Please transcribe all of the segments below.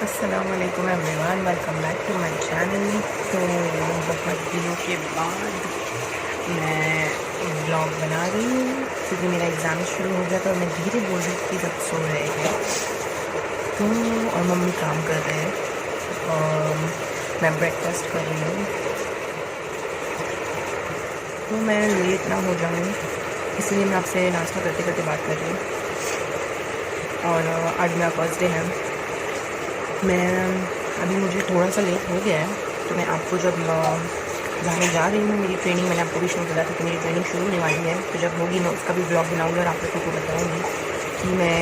अस्सलाम वालेकुम everyone, welcome back to my channel. तो बहुत दिनों के बाद मैं ब्लॉग बना रही हूँ क्योंकि मेरा एग्ज़ाम शुरू हो गया। तो मैं धीरे बोल रही थी, सब सो रहे हैं तो और मम्मी काम कर रहे हैं और मैं ब्रेकफास्ट कर रही हूँ। तो मैं लेट ना हो जाऊँ इसलिए मैं आपसे नाश्ता करते करते बात कर रही हूँ। और आज मेरा फर्स्ट डे है। मैं अभी मुझे थोड़ा सा लेट हो गया है तो मैं आपको जब जाने जा रही हूँ मेरी ट्रेनिंग, मैंने आपको भी शुरू करा था कि मेरी ट्रेनिंग शुरू होने वाली है। तो जब होगी मैं उसका भी ब्लॉग बनाऊँगी और आप लोगों को बताऊँगी कि मैं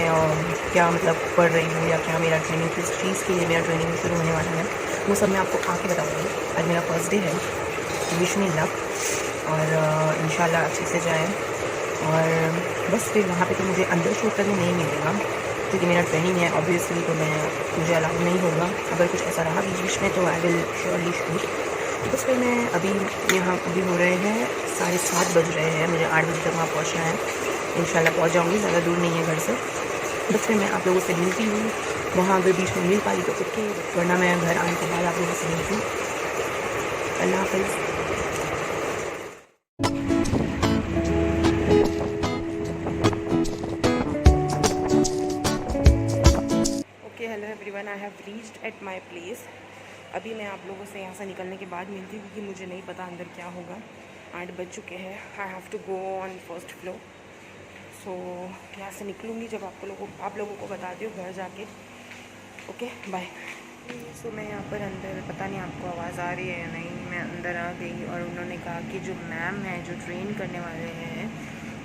क्या मतलब पढ़ रही हूँ या क्या मेरा ट्रेनिंग किस चीज़ के लिए मेरा ट्रेनिंग शुरू होने वाला है, वो सब मैं आपको आके बताऊँगी। आज मेरा फर्स्ट डे है, विश मी लक और इंशाल्लाह अच्छे से जाए। और बस फिर वहाँ पे तो मुझे अंदर शूट करने नहीं मिलेगा क्योंकि मेरा ट्रेनिंग है ऑब्वियसली, तो मुझे अलाउ नहीं होगा। अगर कुछ ऐसा रहा बीच बीच में तो आई विल श्योरली शूट। तो बस फिर मैं अभी यहाँ अभी हो रहे हैं 7:30 बज रहे हैं, मुझे 8 बजे तक वहाँ पहुँचना है। इंशाल्लाह पहुँच जाऊँगी, ज़्यादा दूर नहीं है घर से। बस फिर मैं आप लोगों से मिलती हूँ वहाँ, अगर बीच में मिल पाई तो ओके, वरना मैं घर आने के बाद आप लोगों से मिलती हूँ। अल्लाह हाफ़िज़। Hello everyone, I have reached at my place. अभी मैं आप लोगों से यहाँ से निकलने के बाद मिलती हूँ क्योंकि मुझे नहीं पता अंदर क्या होगा। 8 बज चुके हैं, I have to go on first floor. So यहाँ से निकलूँगी जब आप लोगों को बताती हूँ घर जाके। Okay bye. सो मैं यहाँ पर अंदर, पता नहीं आपको आवाज़ आ रही है या नहीं, मैं अंदर आ गई और उन्होंने कहा कि जो मैम है जो ट्रेन करने वाले हैं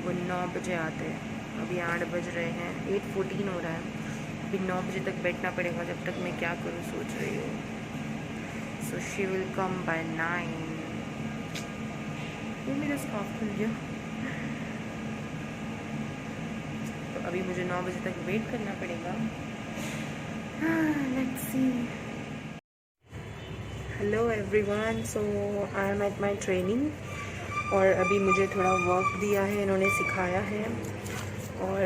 वो 9 बजे आते हैं। अभी 8 बज रहे हैं, 8:14 हो रहा है। अभी 9 बजे तक बैठना पड़ेगा, जब तक मैं क्या करूँ सोच रही हूँ। So she will come by 9। वो मेरा स्कार्फ खुल गया। तो अभी मुझे 9 बजे तक वेट करना पड़ेगा। Let's see. Hello everyone, so I am at my training और अभी मुझे थोड़ा वर्क दिया है, इन्होंने सिखाया है और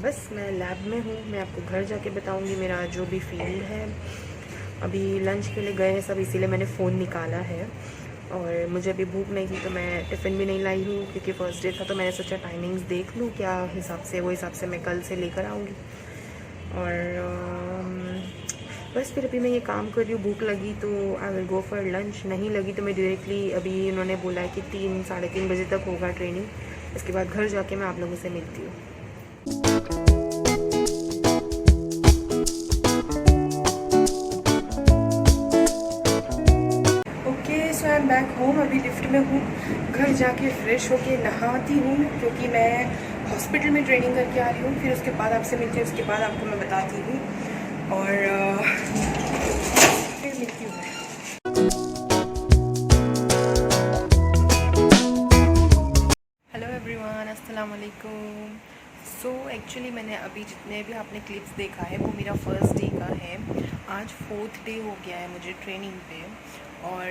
बस मैं लैब में हूँ। मैं आपको घर जाके बताऊँगी मेरा जो भी फील है। अभी लंच के लिए गए हैं सब, इसीलिए मैंने फ़ोन निकाला है। और मुझे अभी भूख नहीं थी तो मैं टिफ़िन भी नहीं लाई हूँ क्योंकि फ़र्स्ट डे था। तो मैंने सोचा टाइमिंग्स देख लूँ क्या हिसाब से, वो हिसाब से मैं कल से लेकर आऊँगी। और बस फिर अभी मैं ये काम कर रही हूँ। भूख लगी तो I will go for lunch, नहीं लगी तो मैं डायरेक्टली, अभी उन्होंने बोला है कि 3 साढ़े 3 बजे तक होगा ट्रेनिंग। इसके बाद घर जाके मैं आप लोगों से मिलती हूँ। Okay, so I am back home. अभी लिफ्ट में हूँ, घर जाके फ्रेश होके नहाती हूँ क्योंकि मैं हॉस्पिटल में ट्रेनिंग करके आ रही हूँ। फिर उसके बाद आपसे मिलती हूँ, उसके बाद आपको मैं बताती हूँ और फिर मिलती हूँ मैं। हेलो एवरीवन, अस्सलाम वालेकुम। सो एक्चुअली मैंने अभी जितने भी आपने क्लिप्स देखा है वो मेरा फर्स्ट डे का है। आज 4th डे हो गया है मुझे ट्रेनिंग पे और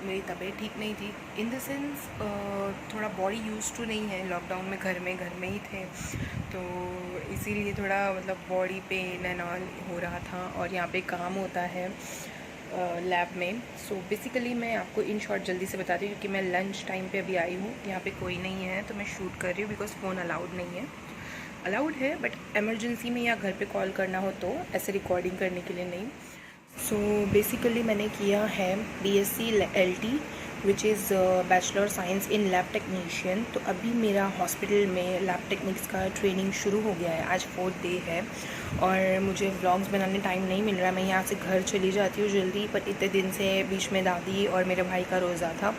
मेरी तबीयत ठीक नहीं थी। इन द सेंस थोड़ा बॉडी यूज़ टू नहीं है, लॉकडाउन में घर में ही थे तो इसीलिए थोड़ा मतलब बॉडी पेन एंड ऑल हो रहा था। और यहाँ पे काम होता है लैब में। सो बेसिकली मैं आपको इन शॉर्ट जल्दी से बताती हूँ क्योंकि मैं लंच टाइम पे अभी आई हूँ। यहाँ पे कोई नहीं है तो मैं शूट कर रही हूँ बिकॉज फ़ोन अलाउड नहीं है। अलाउड है बट एमरजेंसी में या घर पे कॉल करना हो तो, ऐसे रिकॉर्डिंग करने के लिए नहीं। सो बेसिकली मैंने किया है BSc LT which is bachelor science in lab technician. तो अभी मेरा हॉस्पिटल में लैब टेक्निक्स का ट्रेनिंग शुरू हो गया है। आज 4th डे है और मुझे व्लॉग्स बनाने टाइम नहीं मिल रहा है। मैं यहाँ से घर चली जाती हूँ जल्दी, पर इतने दिन से बीच में दादी और मेरे भाई का रोज़ा था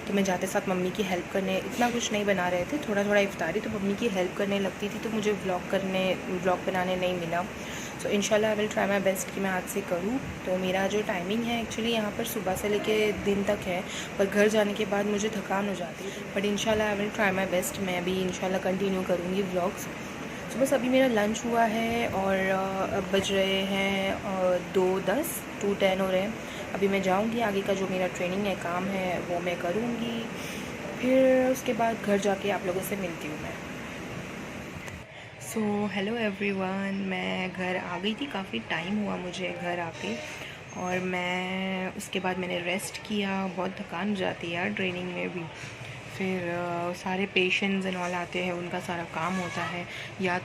तो मैं जाते साथ मम्मी की हेल्प करने, इतना कुछ नहीं बना रहे थे, थोड़ा थोड़ा इफ्तारी, तो मम्मी की हेल्प करने लगती थी तो मुझे व्लॉग बनाने नहीं मिला। सो इंशाल्लाह I will try my best कि मैं आज से करूँ। तो मेरा जो टाइमिंग है एक्चुअली यहाँ पर सुबह से लेके दिन तक है, पर घर जाने के बाद मुझे थकान हो जाती है। बट इंशाल्लाह I will try my best, मैं अभी इंशाल्लाह कंटिन्यू करूँगी व्लॉग्स। सो बस अभी मेरा लंच हुआ है और अब बज रहे हैं 2:10 हो रहे हैं। अभी मैं जाऊँगी, आगे का जो मेरा ट्रेनिंग है, काम है, वो मैं करूँगी। फिर उसके बाद घर जाके आप लोगों से मिलती हूँ मैं। सो हेलो एवरीवन, मैं घर आ गई थी। काफ़ी टाइम हुआ मुझे घर आके, और मैं उसके बाद मैंने रेस्ट किया। बहुत थकान हो जाती है यार ट्रेनिंग में भी। फिर सारे पेशेंट्स एंड ऑल आते हैं, उनका सारा काम होता है। या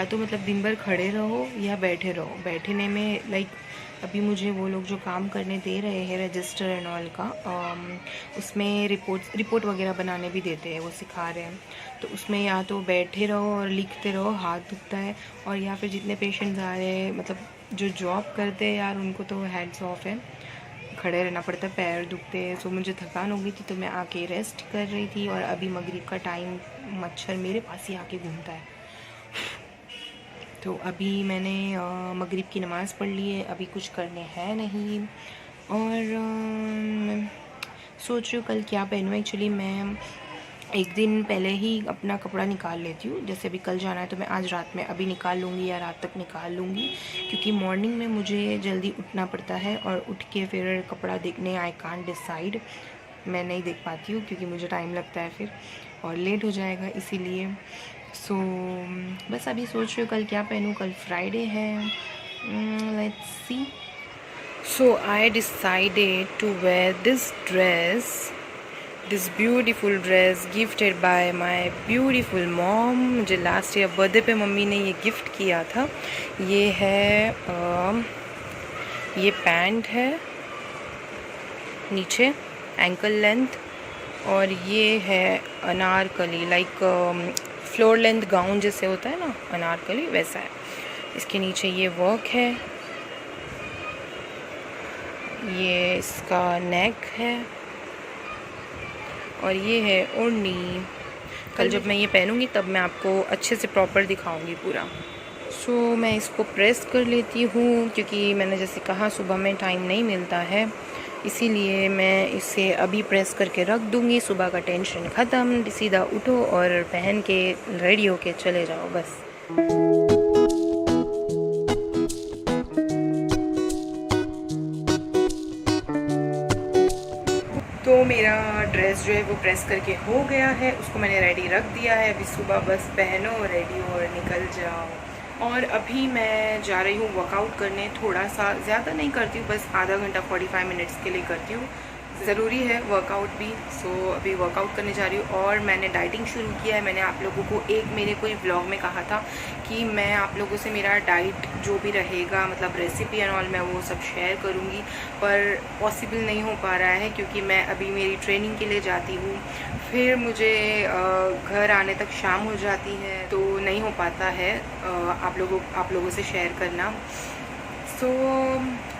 तो मतलब दिन भर खड़े रहो या बैठे रहो। बैठने में लाइक अभी मुझे वो लोग जो काम करने दे रहे हैं रजिस्टर एंड ऑल का, उसमें रिपोर्ट वगैरह बनाने भी देते हैं, वो सिखा रहे हैं। तो उसमें या तो बैठे रहो और लिखते रहो, हाथ दुखता है। और या फिर जितने पेशेंट्स आ रहे हैं, मतलब जो जॉब करते हैं यार, उनको तो हैड्स ऑफ है। खड़े रहना पड़ता है, पैर दुखते हैं। सो मुझे थकान हो गई थी, तो मैं आके रेस्ट कर रही थी। और अभी मगरिब का टाइम, मच्छर मेरे पास ही आके घूमता है। तो अभी मैंने मगरिब की नमाज़ पढ़ ली है, अभी कुछ करने हैं नहीं। और सोच रही हूँ कल क्या पहनूँ। एक्चुअली मैं एक दिन पहले ही अपना कपड़ा निकाल लेती हूँ। जैसे अभी कल जाना है तो मैं आज रात में अभी निकाल लूँगी या रात तक निकाल लूँगी, क्योंकि मॉर्निंग में मुझे जल्दी उठना पड़ता है। और उठ के फिर कपड़ा देखने आई कांट डिसाइड, मैं नहीं देख पाती हूँ क्योंकि मुझे टाइम लगता है फिर, और लेट हो जाएगा इसीलिए। सो बस अभी सोच रही हूँ कल क्या पहनूँ। कल फ्राइडे है, let's see. So I decided to wear this beautiful dress gifted by my beautiful mom. मुझे लास्ट ईयर बर्थडे पे मम्मी ने ये गिफ्ट किया था। ये है ये पैंट है नीचे एंकल लेंथ, और ये है Anarkali, like floor length gown जैसे होता है ना, अनारकली वैसा है। इसके नीचे ये वर्क है, ये इसका नेक है, और ये है ओढ़नी। कल जब मैं ये पहनूंगी तब मैं आपको अच्छे से प्रॉपर दिखाऊंगी पूरा। सो मैं इसको प्रेस कर लेती हूँ, क्योंकि मैंने जैसे कहा सुबह में टाइम नहीं मिलता है, इसीलिए मैं इसे अभी प्रेस करके रख दूँगी। सुबह का टेंशन ख़त्म, सीधा उठो और पहन के रेडी होके चले जाओ बस। तो मेरा ड्रेस जो है वो प्रेस करके हो गया है, उसको मैंने रेडी रख दिया है। अभी सुबह बस पहनो, रेडी हो और निकल जाओ। और अभी मैं जा रही हूँ वर्कआउट करने। थोड़ा सा, ज़्यादा नहीं करती हूँ, बस आधा घंटा 45 मिनट्स के लिए करती हूँ। ज़रूरी है वर्कआउट भी। सो अभी वर्कआउट करने जा रही हूँ। और मैंने डाइटिंग शुरू किया है। मैंने आप लोगों को एक मेरे कोई व्लॉग में कहा था कि मैं आप लोगों से मेरा डाइट जो भी रहेगा, मतलब रेसिपी एंड ऑल, मैं वो सब शेयर करूँगी। पर पॉसिबल नहीं हो पा रहा है, क्योंकि मैं अभी मेरी ट्रेनिंग के लिए जाती हूँ, फिर मुझे घर आने तक शाम हो जाती है, तो नहीं हो पाता है आप लोगों से शेयर करना। सो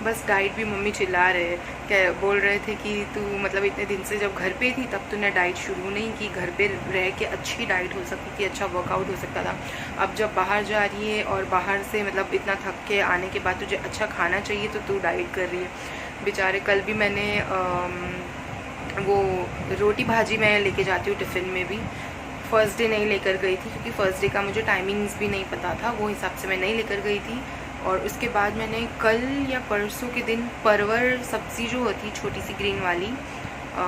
बस डाइट भी मम्मी चिल्ला रहे, क्या बोल रहे थे कि तू मतलब इतने दिन से जब घर पे थी तब तूने डाइट शुरू नहीं की। घर पे रह के अच्छी डाइट हो सकती थी, अच्छा वर्कआउट हो सकता था। अब जब बाहर जा रही है और बाहर से मतलब इतना थक के आने के बाद तुझे अच्छा खाना चाहिए, तो तू डाइट कर रही है। बेचारे कल भी मैंने वो रोटी भाजी मैं लेके जाती हूँ टिफ़िन में भी। फ़र्स्ट डे नहीं लेकर गई थी, क्योंकि फ़र्स्ट डे का मुझे टाइमिंग्स भी नहीं पता था, वो हिसाब से मैं नहीं लेकर गई थी। और उसके बाद मैंने कल या परसों के दिन परवर सब्ज़ी जो होती है छोटी सी ग्रीन वाली,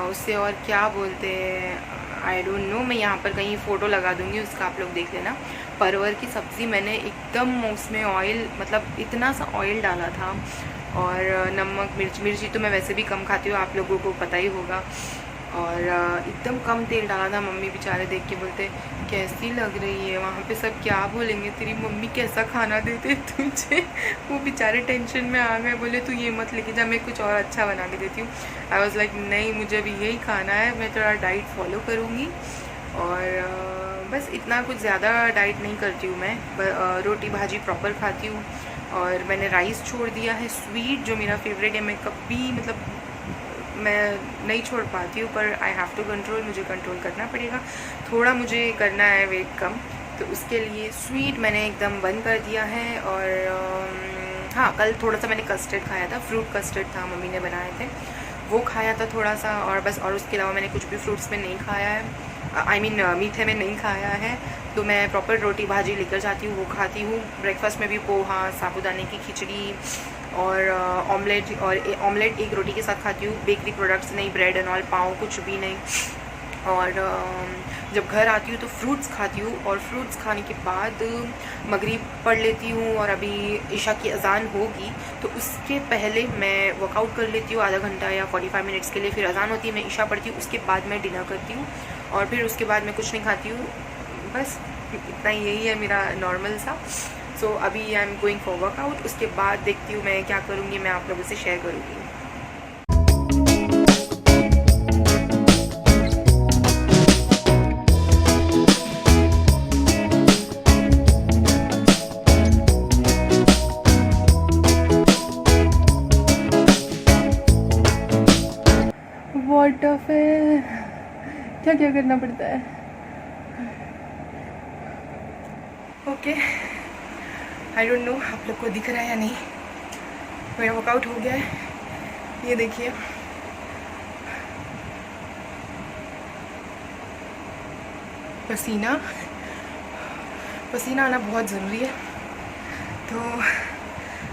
उससे और क्या बोलते हैं आई डोंट नो, मैं यहाँ पर कहीं फ़ोटो लगा दूँगी उसका, आप लोग देख लेना। परवर की सब्ज़ी मैंने एकदम उसमें ऑयल, मतलब इतना सा ऑयल डाला था, और नमक मिर्ची तो मैं वैसे भी कम खाती हूँ, आप लोगों को पता ही होगा। और एकदम कम तेल डाला था। मम्मी बेचारे देख के बोलते कैसी लग रही है, वहाँ पे सब क्या बोलेंगे, तेरी मम्मी कैसा खाना देते तुझे। वो बेचारे टेंशन में आ गए, बोले तू ये मत लेके जा, मैं कुछ और अच्छा बना के देती हूँ। आई वॉज लाइक नहीं, मुझे अभी यही खाना है, मैं थोड़ा डाइट फॉलो करूँगी। और बस इतना कुछ ज़्यादा डाइट नहीं करती हूँ मैं, रोटी भाजी प्रॉपर खाती हूँ। और मैंने राइस छोड़ दिया है। स्वीट जो मेरा फेवरेट है, मैं कभी मतलब मैं नहीं छोड़ पाती हूँ, पर आई हैव टू कंट्रोल, मुझे कंट्रोल करना पड़ेगा। थोड़ा मुझे करना है वेट कम, तो उसके लिए स्वीट मैंने एकदम बंद कर दिया है। और हाँ, कल थोड़ा सा मैंने कस्टर्ड खाया था, फ्रूट कस्टर्ड था, मम्मी ने बनाए थे, वो खाया था थोड़ा सा, और बस। और उसके अलावा मैंने कुछ भी फ्रूट्स में नहीं खाया है, आई मीन मीठे में नहीं खाया है। तो मैं प्रॉपर रोटी भाजी लेकर जाती हूँ, वो खाती हूँ। ब्रेकफास्ट में भी पोहा, साबूदाने की खिचड़ी और ऑमलेट, और ऑमलेट एक रोटी के साथ खाती हूँ। बेकरी प्रोडक्ट्स नहीं, ब्रेड एंड ऑल, पाव कुछ भी नहीं। और जब घर आती हूँ तो फ्रूट्स खाती हूँ, और फ्रूट्स खाने के बाद मगरिब पढ़ लेती हूँ, और अभी ईशा की अज़ान होगी तो उसके पहले मैं वर्कआउट कर लेती हूँ आधा घंटा या 45 मिनट्स के लिए। फिर अज़ान होती है, मैं ईशा पढ़ती हूँ, उसके बाद मैं डिनर करती हूँ, और फिर उसके बाद मैं कुछ नहीं खाती हूँ। बस इतना यही है मेरा नॉर्मल सा। सो अभी I am going for workout, उसके बाद देखती हूँ मैं क्या करूँगी, मैं आप लोगों से शेयर करूँगी। वाटर है, क्या क्या करना पड़ता है। ओके, आई डोंट नो आप लोग को दिख रहा है या नहीं। मेरा वर्कआउट हो गया है, ये देखिए। पसीना पसीना आना बहुत ज़रूरी है। तो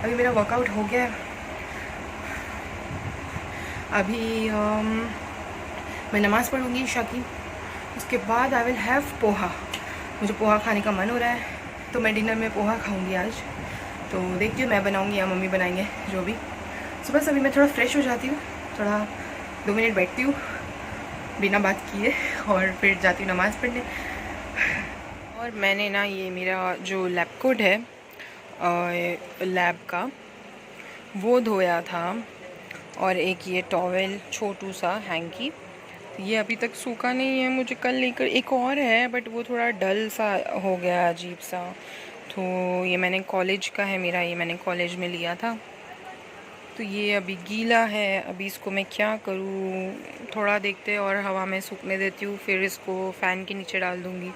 अभी मेरा वर्कआउट हो गया है। अभी मैं नमाज़ पढ़ूँगी ईशा की, उसके बाद आई विल हैव पोहा। मुझे पोहा खाने का मन हो रहा है, तो मैं डिनर में पोहा खाऊंगी आज। तो देखती हूँ मैं बनाऊंगी या मम्मी बनाएंगे, जो भी। सो बस अभी मैं थोड़ा फ्रेश हो जाती हूँ, थोड़ा 2 मिनट बैठती हूँ बिना बात किए, और फिर जाती हूँ नमाज़ पढ़ने। और मैंने ना ये मेरा जो लैब कोट है लैब का, वो धोया था, और एक ये टॉवेल छोटू सा हैंकी, ये अभी तक सूखा नहीं है। मुझे कल लेकर एक और है, बट वो थोड़ा डल सा हो गया, अजीब सा। तो ये मैंने कॉलेज का है मेरा, ये मैंने कॉलेज में लिया था। तो ये अभी गीला है, अभी इसको मैं क्या करूँ, थोड़ा देखते और हवा में सूखने देती हूँ, फिर इसको फ़ैन के नीचे डाल दूँगी।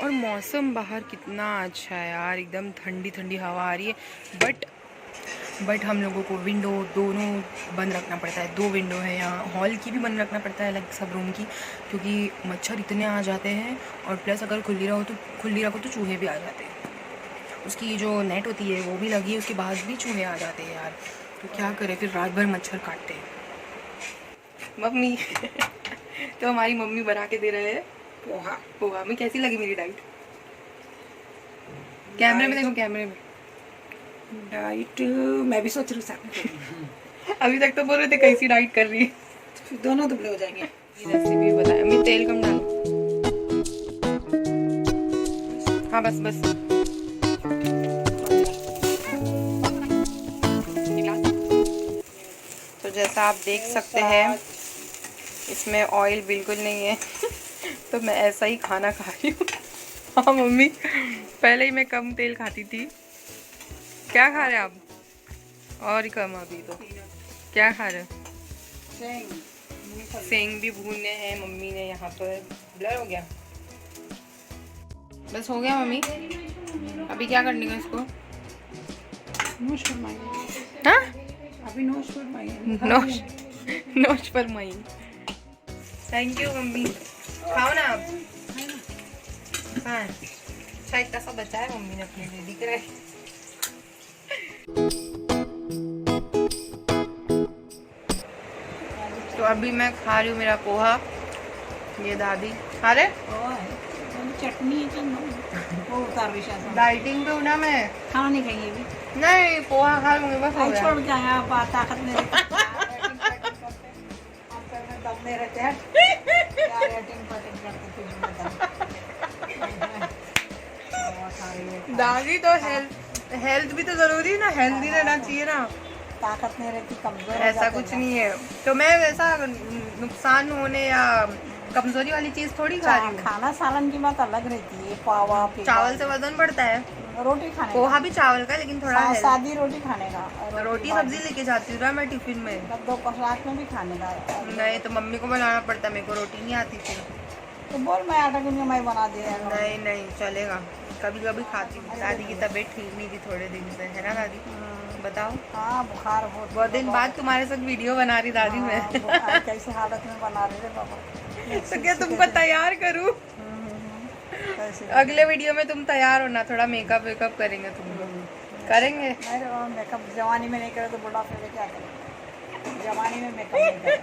और मौसम बाहर कितना अच्छा है यार, एकदम ठंडी ठंडी हवा आ रही है। बट हम लोगों को विंडो दोनों बंद रखना पड़ता है। 2 विंडो है यहाँ, हॉल की भी बंद रखना पड़ता है, अलग सब रूम की, क्योंकि मच्छर इतने आ जाते हैं। और प्लस अगर खुली रखो तो चूहे भी आ जाते हैं। उसकी जो नेट होती है वो भी लगी है, उसके बाद भी चूहे आ जाते हैं यार। तो क्या करें, फिर रात भर मच्छर काटते हैं। मम्मी तो हमारी मम्मी बना के दे रहे हैं पोहा में। कैसी लगी मेरी डाइट? कैमरे में देखो, कैमरे में। डाइट मैं भी सोच रही हूँ अभी तक तो बोल रहे थे कैसी डाइट कर रही है। दोनों दुबले हो जाएंगे। रेसिपी बताया मैं, तेल कम डालो। हाँ बस बस। तो जैसा आप देख सकते हैं इसमें ऑयल बिल्कुल नहीं है तो मैं ऐसा ही खाना खा रही हूँ। हाँ मम्मी, पहले ही मैं कम तेल खाती थी। क्या खा रहे आप? और कम अभी तो। क्या खा रहे? सेंग भी भूने हैं मम्मी ने यहाँ पर। ब्लर हो गया, बस हो गया मम्मी। अभी क्या करने का इसको? नोश फरमाइए। हाँ अभी नोश फरमाइए। नोश फरमाइए। Thank you mummy. खाओ ना आप। हाँ शायद का सा बचा है मम्मी ने अपने लिए, दिख रहा है। तो अभी मैं खा रही हूँ मेरा पोहा। ये दादी खा रहे। चटनी डाइटिंग पे हूँ ना मैं। खाना नहीं खाइए भी। नहीं पोहा खा लूंगी बस, हो गया। छोड़ के आए आप, ताकत नहीं रहते हैं। दादी तो हेल्थ भी तो जरूरी है ना, हेल्दी रहना चाहिए ना। ताकत नहीं रहती, कमजोर। ऐसा कुछ नहीं है, तो मैं वैसा नुकसान होने या कमजोरी वाली चीज थोड़ी खा रही हूँ। खाना सालन की बात अलग रहती है। पावा चावल से वजन बढ़ता है। रोटी खाने, पोहा भी चावल का, लेकिन थोड़ा सादी रोटी खाने का। रोटी सब्जी लेके जाती हूँ ना मैं टिफिन में। दोपहर रात में भी खाने का। नहीं तो मम्मी को बनाना पड़ता, मेरे को रोटी नहीं आती थी। तो बोल मैं आटा गुनिया मैं बना दिया। नहीं नहीं चलेगा, कभी कभी खाती हूँ। दादी की तबीयत ठीक नहीं थी थोड़े दिन से, है ना दादी? बताओ। हाँ बुखार बहुत दिन बाद तुम्हारे साथ वीडियो बना रही दादी मैं। कैसे हालत में बना रहे थे बाबा। तो क्या तुमको तैयार करूँ? अगले वीडियो में तुम तैयार होना, थोड़ा मेकअप वेकअप करेंगे तुम लोग। करेंगे मेकअप जवानी में नहीं करे तो बुढ़ापे में क्या करें? जवानी में मेकअप नहीं करें।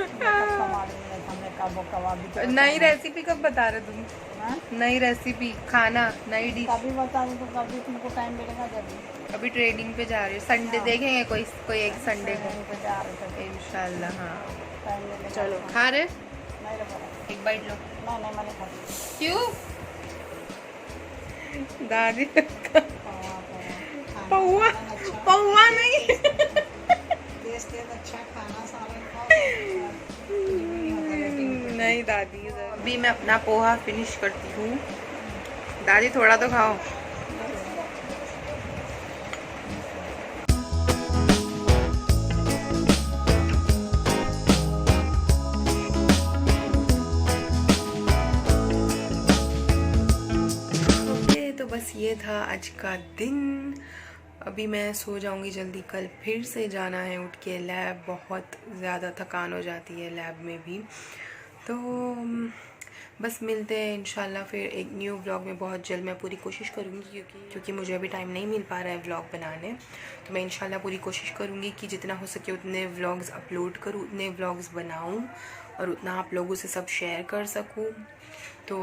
कच्चा मालूम नहीं था, हमने कबाबी तो नई रेसिपी कब बता रहे तुम? हाँ? नई रेसिपी, खाना, नई डिश। कभी बता दो तो कभी तुमको टाइम मिलेगा जब भी। अभी ट्रेनिंग पे जा रही हो, संडे हाँ। देखेंगे कोई कोई एक संडे को कहीं पे जा रहे थे इंशाल्लाह। हाँ टाइम मिलेगा चलो, तो। खा रहे? नहीं रे बाबा, एक बाइट लो। नहीं मैंने खा लिया। क्यों? दादी खाना पौआ अच्छा, पौआ नहीं। तेज अच्छा खाना सालन खाओ। नहीं दादी, अभी मैं अपना पोहा फिनिश करती हूँ। दादी थोड़ा तो खाओ। तो बस ये था आज का दिन। अभी मैं सो जाऊंगी जल्दी, कल फिर से जाना है उठ के लैब। बहुत ज़्यादा थकान हो जाती है लैब में भी। तो बस मिलते हैं इंशाल्लाह फिर एक न्यू व्लॉग में बहुत जल्द। मैं पूरी कोशिश करूँगी क्योंकि मुझे अभी टाइम नहीं मिल पा रहा है व्लॉग बनाने। तो मैं इंशाल्लाह पूरी कोशिश करूँगी कि जितना हो सके उतने व्लॉग्स अपलोड करूँ, उतने व्लॉग्स बनाऊँ और उतना आप लोगों से सब शेयर कर सकूँ। तो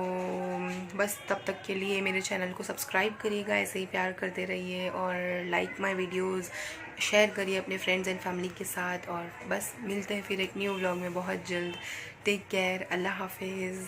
बस तब तक के लिए मेरे चैनल को सब्सक्राइब करिएगा, ऐसे ही प्यार करते रहिए और लाइक माय वीडियोस, शेयर करिए अपने फ्रेंड्स एंड फैमिली के साथ। और बस मिलते हैं फिर एक न्यू व्लॉग में बहुत जल्द। टेक केयर, अल्लाह हाफिज़।